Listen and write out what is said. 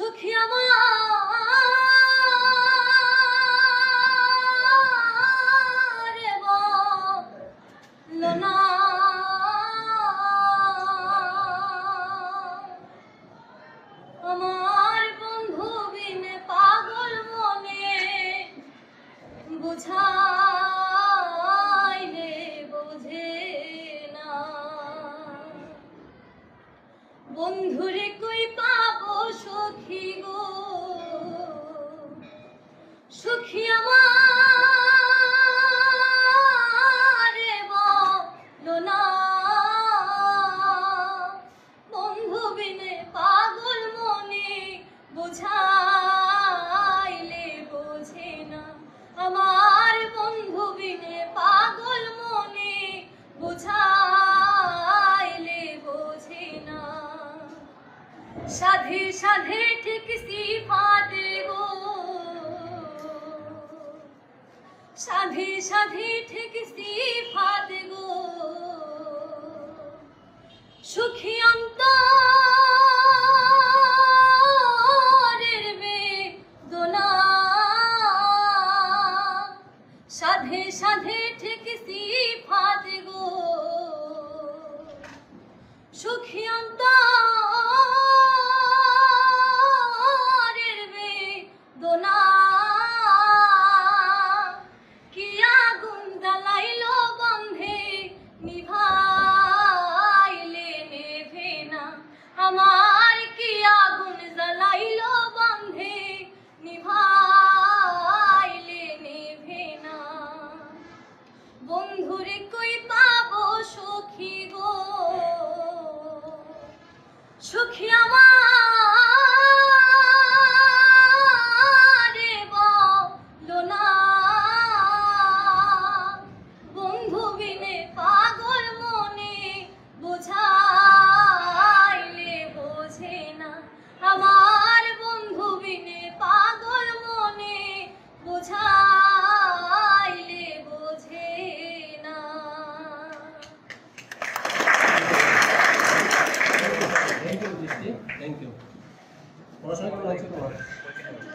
সুখী আমার বলো না আমার বন্ধু বিনে পাগল মনে বুঝাইলে বোঝে না বন্ধুরে কই পাবো সখী গো সুখী আমার বলো না বন্ধু বিনে পাগল মনে বুঝাইলে বোঝে না আমার বন্ধু বিনে পাগল মনে বুঝাইলে বোঝে না সাধে সাধে ঠিক সিফাত গো সাধে সাধে ঠিক সিফাত গো সুখী